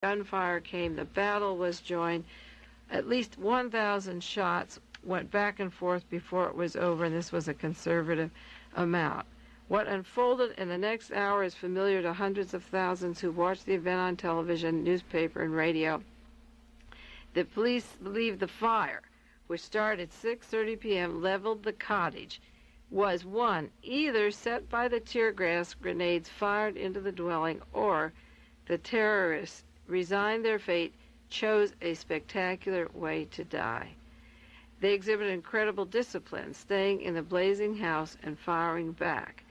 gunfire came, the battle was joined. At least 1,000 shots went back and forth before it was over, and this was a conservative amount. What unfolded in the next hour is familiar to hundreds of thousands who watched the event on television, newspaper, and radio. The police believe the fire, which started at 6:30 p.m., leveled the cottage, was one, either set by the tear gas grenades fired into the dwelling, or the terrorists resigned their fate, chose a spectacular way to die. They exhibited incredible discipline, staying in the blazing house and firing back.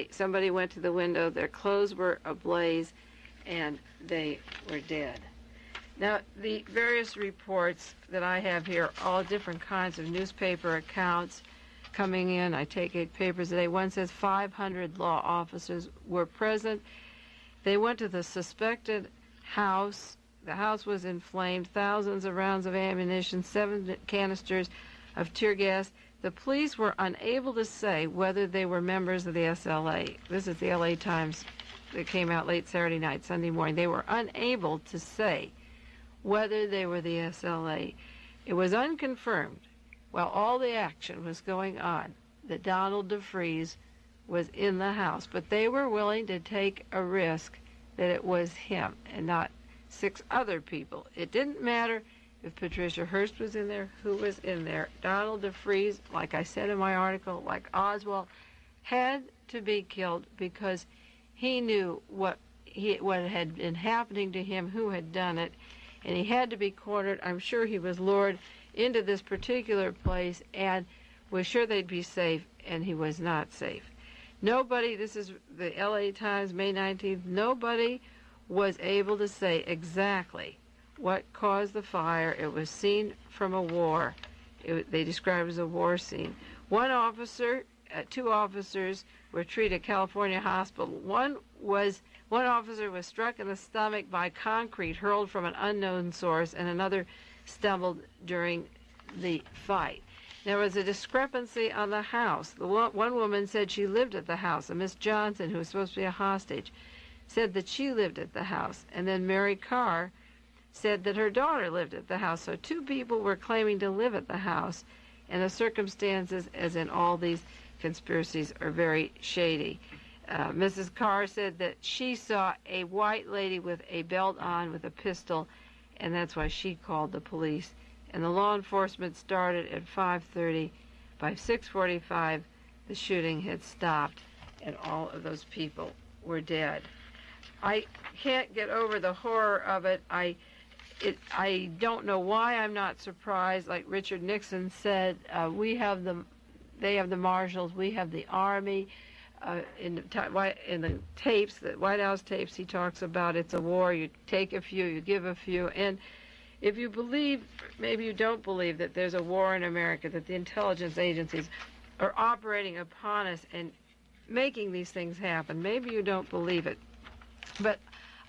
Somebody went to the window, their clothes were ablaze, and they were dead. Now, the various reports that I have here, all different kinds of newspaper accounts coming in. I take 8 papers a day. One says 500 law officers were present. They went to the suspected house. The house was inflamed, thousands of rounds of ammunition, 7 canisters of tear gas. The police were unable to say whether they were members of the SLA. This is the LA Times that came out late Saturday night, Sunday morning. They were unable to say whether they were the SLA. It was unconfirmed while all the action was going on that Donald DeFreeze was in the house, but they were willing to take a risk that it was him and not 6 other people. It didn't matter if Patricia Hearst was in there, who was in there. Donald DeFreeze, like I said in my article, like Oswald, had to be killed because he knew what had been happening to him, who had done it, and he had to be cornered. I'm sure he was lured into this particular place and was sure they'd be safe, and he was not safe. Nobody, this is the LA Times, May 19th, nobody was able to say exactly what caused the fire. It was seen from a war. They described it as a war scene. One officer, 2 officers were treated at California Hospital. One officer was struck in the stomach by concrete hurled from an unknown source, and another stumbled during the fight. There was a discrepancy on the house. One woman said she lived at the house, and Miss Johnson, who was supposed to be a hostage, said that she lived at the house. And then Mary Carr said that her daughter lived at the house. So 2 people were claiming to live at the house, and the circumstances, as in all these conspiracies, are very shady. Mrs. Carr said that she saw a white lady with a belt on with a pistol, and that's why she called the police. And the law enforcement started at 5:30. By 6:45, the shooting had stopped, and all of those people were dead. I can't get over the horror of it. I don't know why I'm not surprised. Like Richard Nixon said, they have the marshals, we have the army. In the tapes, the White House tapes, he talks about it's a war. You take a few, you give a few. And if you believe, maybe you don't believe, that there's a war in America, that the intelligence agencies are operating upon us and making these things happen, maybe you don't believe it. But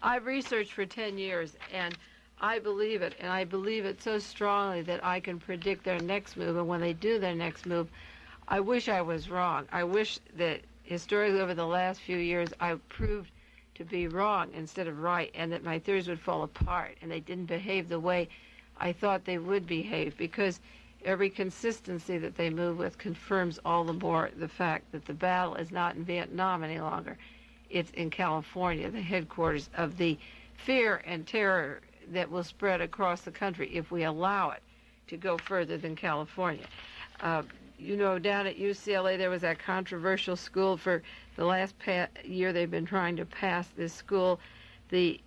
I've researched for 10 years, and I believe it, and I believe it so strongly that I can predict their next move. And when they do their next move, I wish I was wrong. I wish that historically over the last few years I proved to be wrong instead of right, and that my theories would fall apart and they didn't behave the way I thought they would behave, because every consistency that they move with confirms all the more the fact that the battle is not in Vietnam any longer. It's in California, the headquarters of the fear and terror that will spread across the country if we allow it to go further than California. Down at UCLA, there was that controversial school for the last year. They've been trying to pass this school, the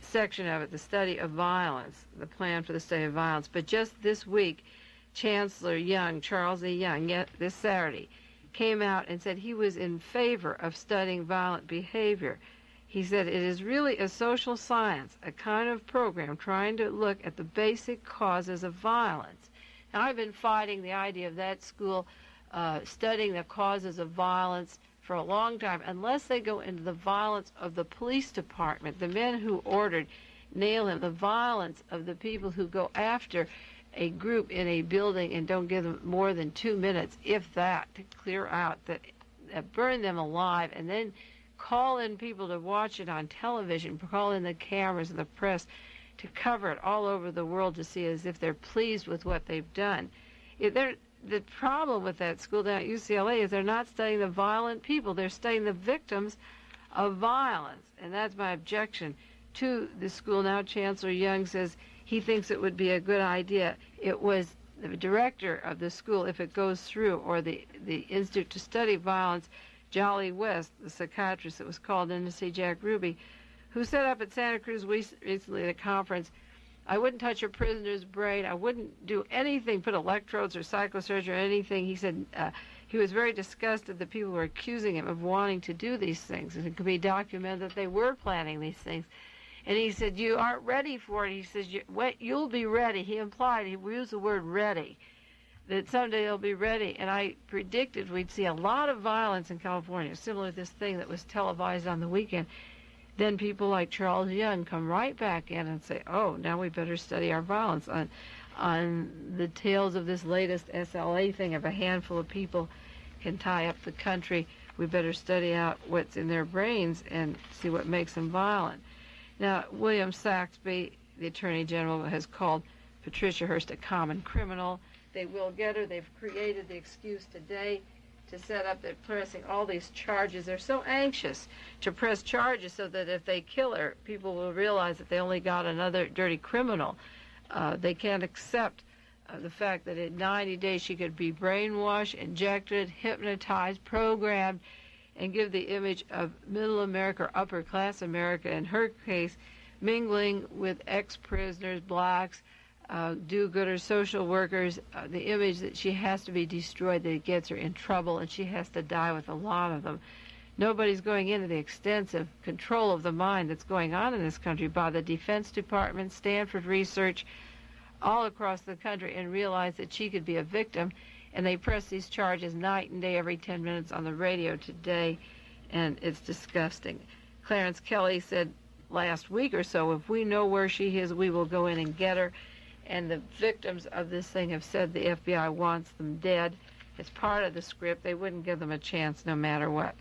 section of it, the study of violence, the plan for the study of violence. But just this week, Chancellor Young, Charles E. Young, this Saturday, came out and said he was in favor of studying violent behavior. He said it is really a social science, a kind of program trying to look at the basic causes of violence. Now, I've been fighting the idea of that school studying the causes of violence for a long time, unless they go into the violence of the police department, the men who ordered nail him, the violence of the people who go after a group in a building and don't give them more than 2 minutes, if that, to clear out, that burn them alive and then call in people to watch it on television, call in the cameras and the press to cover it all over the world to see as if they're pleased with what they've done. The problem with that school down at UCLA is they're not studying the violent people. They're studying the victims of violence. And that's my objection to the school. Now Chancellor Young says he thinks it would be a good idea. It was the director of the school, if it goes through, or the Institute to Study Violence, Jolly West, the psychiatrist that was called in to see Jack Ruby, who set up at Santa Cruz recently at a conference, I wouldn't touch a prisoner's brain. I wouldn't do anything, put electrodes or psychosurgery or anything. He said he was very disgusted that people were accusing him of wanting to do these things. And it could be documented that they were planning these things. And he said, you aren't ready for it. He says, you'll be ready. He implied, he used the word ready, that someday they'll be ready. And I predicted we'd see a lot of violence in California, similar to this thing that was televised on the weekend. Then people like Charles Young come right back in and say, oh, now we better study our violence on the tails of this latest SLA thing. If a handful of people can tie up the country, we better study out what's in their brains and see what makes them violent. Now, William Saxby, the Attorney General, has called Patricia Hearst a common criminal. They will get her. They've created the excuse today to set up, they're pressing all these charges. They're so anxious to press charges so that if they kill her, people will realize that they only got another dirty criminal. They can't accept the fact that in 90 days she could be brainwashed, injected, hypnotized, programmed, and give the image of middle America or upper class America, in her case, mingling with ex-prisoners, blacks, do-gooders, social workers, the image that she has to be destroyed, that it gets her in trouble, and she has to die with a lot of them. Nobody's going into the extensive control of the mind that's going on in this country by the Defense Department, Stanford Research, all across the country, and realize that she could be a victim. And they press these charges night and day, every 10 minutes on the radio today, and it's disgusting. Clarence Kelly said last week or so, if we know where she is, we will go in and get her. And the victims of this thing have said the FBI wants them dead. It's part of the script. They wouldn't give them a chance no matter what.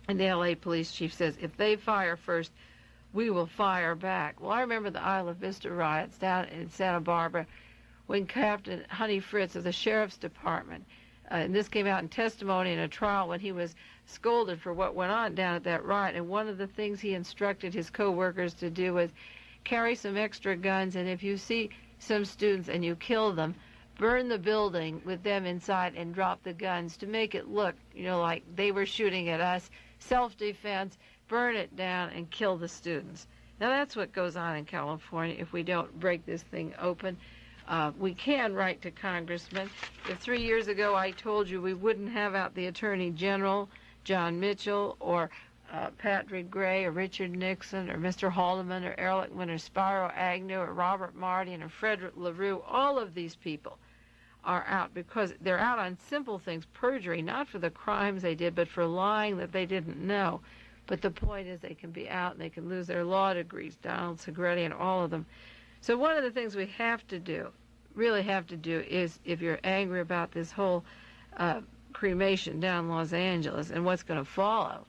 And the LA police chief says, if they fire first, we will fire back. Well, I remember the Isla Vista riots down in Santa Barbara when Captain Honey Fritz of the Sheriff's Department, and this came out in testimony in a trial when he was scolded for what went on down at that riot. And one of the things he instructed his co-workers to do was carry some extra guns, and if you see some students and you kill them, burn the building with them inside and drop the guns to make it look, like they were shooting at us. Self-defense, burn it down and kill the students. Now that's what goes on in California if we don't break this thing open. We can write to congressmen. If 3 years ago I told you we wouldn't have out the Attorney General, John Mitchell, or Patrick Gray, or Richard Nixon, or Mr. Haldeman, or Ehrlichman, or Spiro Agnew, or Robert Martin, or Frederick LaRue, all of these people are out because they're out on simple things, perjury, not for the crimes they did, but for lying that they didn't know. But the point is they can be out and they can lose their law degrees, Donald Segretti and all of them. So one of the things we have to do, really have to do, is if you're angry about this whole cremation down in Los Angeles and what's going to follow,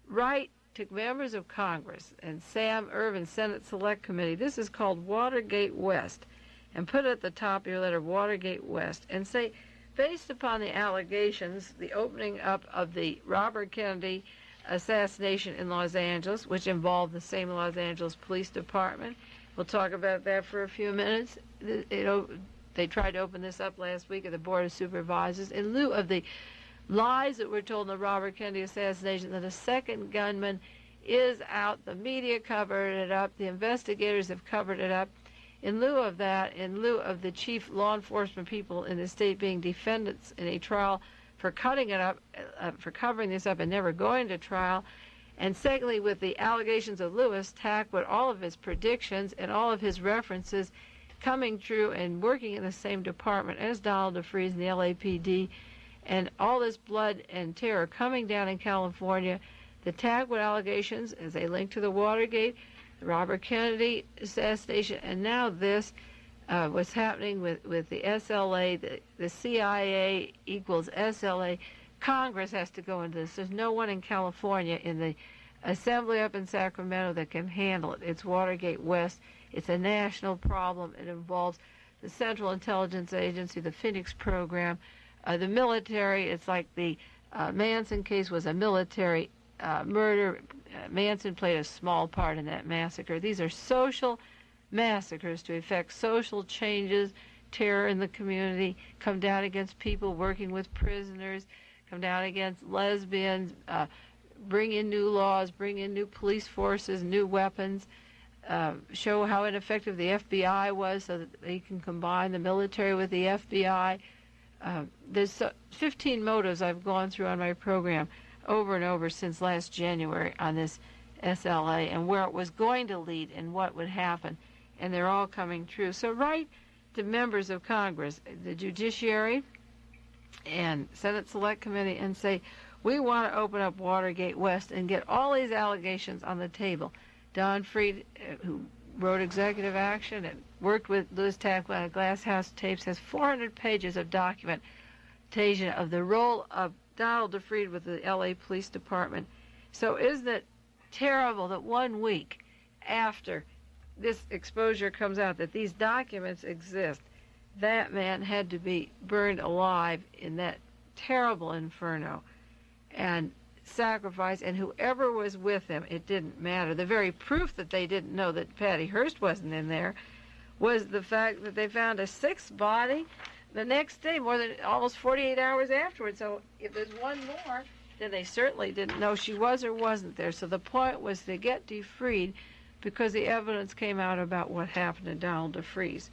write to members of Congress and Sam Ervin, Senate Select Committee. This is called Watergate West. And put at the top of your letter, Watergate West, and say, based upon the allegations, the opening up of the Robert Kennedy assassination in Los Angeles, which involved the same Los Angeles Police Department. We'll talk about that for a few minutes. They tried to open this up last week at the Board of Supervisors in lieu of the lies that were told in the Robert Kennedy assassination that a second gunman is out. The media covered it up. The investigators have covered it up. In lieu of that, in lieu of the chief law enforcement people in the state being defendants in a trial for cutting it up, for covering this up and never going to trial, and secondly, with the allegations of Lewis Tack, with all of his predictions and all of his references coming true and working in the same department as Donald DeFreeze and the LAPD, and all this blood and terror coming down in California, the Tagwood allegations as they link to the Watergate, the Robert Kennedy assassination, and now this, what's happening with the SLA, the CIA equals SLA. Congress has to go into this. There's no one in California in the assembly up in Sacramento that can handle it. It's Watergate West. It's a national problem. It involves the Central Intelligence Agency, the Phoenix program, the military. It's like the Manson case was a military murder. Manson played a small part in that massacre. These are social massacres to effect social changes, terror in the community, come down against people working with prisoners, come down against lesbians, bring in new laws, bring in new police forces, new weapons, show how ineffective the FBI was so that they can combine the military with the FBI. There's 15 motives I've gone through on my program over and over since last January on this SLA and where it was going to lead and what would happen, and they're all coming true. So write to members of Congress, the Judiciary and Senate Select Committee, and say, we want to open up Watergate West and get all these allegations on the table. Don Freed, who wrote Executive Action and worked with Louis Tappan on Glass House tapes, has 400 pages of documentation of the role of Donald DeFreed with the L.A. Police Department. So isn't it terrible that 1 week after this exposure comes out that these documents exist, that man had to be burned alive in that terrible inferno and sacrificed, and whoever was with him, it didn't matter. The very proof that they didn't know that Patty Hearst wasn't in there was the fact that they found a sixth body the next day, more than almost 48 hours afterwards. So if there's one more, then they certainly didn't know she was or wasn't there. So the point was to get DeFreed because the evidence came out about what happened to Donald DeFreeze.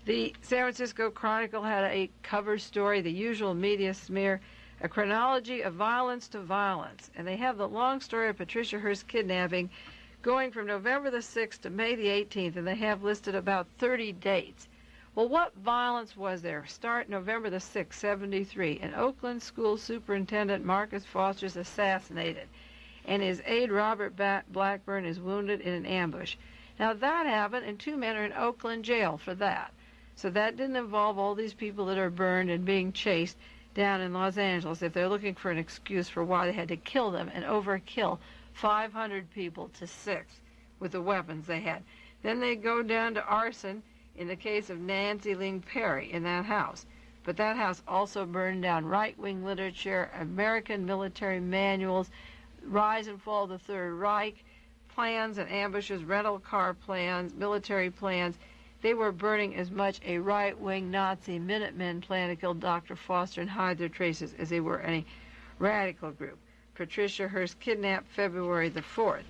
The San Francisco Chronicle had a cover story, the usual media smear, a chronology of violence to violence. And they have the long story of Patricia Hearst's kidnapping going from November the 6th to May the 18th, and they have listed about 30 dates. Well, what violence was there? Start November the 6th, 73. An Oakland school superintendent, Marcus Foster, is assassinated, and his aide, Robert Blackburn, is wounded in an ambush. Now, that happened, and 2 men are in Oakland jail for that. So that didn't involve all these people that are burned and being chased down in Los Angeles if they're looking for an excuse for why they had to kill them and overkill 500 people to 6 with the weapons they had. Then they go down to arson in the case of Nancy Ling Perry in that house. But that house also burned down right-wing literature, American military manuals, rise and fall of the Third Reich, plans and ambushes, rental car plans, military plans. They were burning as much a right-wing Nazi Minutemen plan to kill Dr. Foster and hide their traces as they were any radical group. Patricia Hearst kidnapped February the 4th.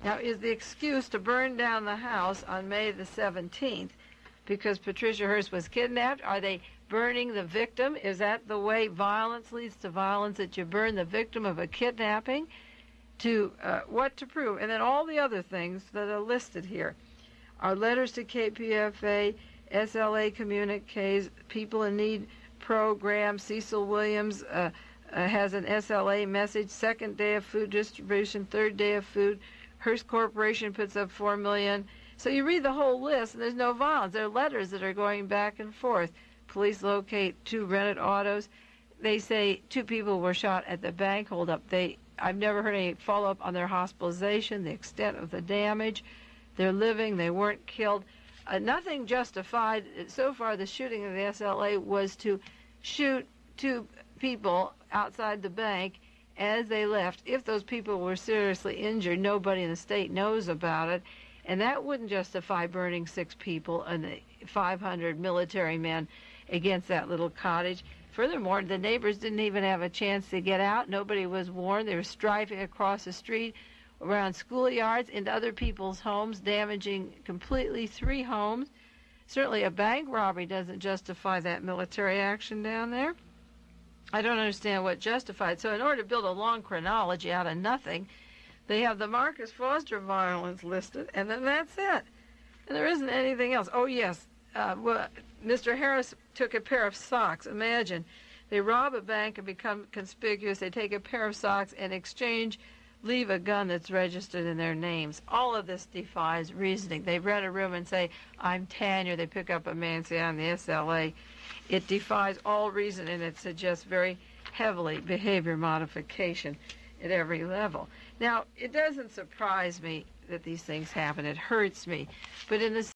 Now, is the excuse to burn down the house on May the 17th because Patricia Hearst was kidnapped? Are they burning the victim? Is that the way violence leads to violence, that you burn the victim of a kidnapping? To what to prove? And then all the other things that are listed here. Our letters to KPFA, SLA communiques, People in Need program. Cecil Williams has an SLA message, second day of food distribution, third day of food. Hearst Corporation puts up $4 million. So you read the whole list, and there's no violence. There are letters that are going back and forth. Police locate 2 rented autos. They say 2 people were shot at the bank holdup. I've never heard any follow-up on their hospitalization, the extent of the damage. They're living. They weren't killed. Nothing justified. So far, the shooting of the SLA was to shoot 2 people outside the bank as they left. If those people were seriously injured, nobody in the state knows about it. And that wouldn't justify burning 6 people and the 500 military men against that little cottage. Furthermore, the neighbors didn't even have a chance to get out. Nobody was warned. They were strafing across the street, around schoolyards, into other people's homes, damaging completely 3 homes. Certainly a bank robbery doesn't justify that military action down there. I don't understand what justified. So in order to build a long chronology out of nothing, they have the Marcus Foster violence listed, and then that's it. And there isn't anything else. Oh, yes, Mr. Harris took a pair of socks. Imagine, they rob a bank and become conspicuous. They take a pair of socks and exchange, leave a gun that's registered in their names. All of this defies reasoning. They rent a room and say, I'm Tanya. They pick up a man and say, I'm the SLA. It defies all reason, and it suggests very heavily behavior modification at every level. Now, it doesn't surprise me that these things happen. It hurts me. But in the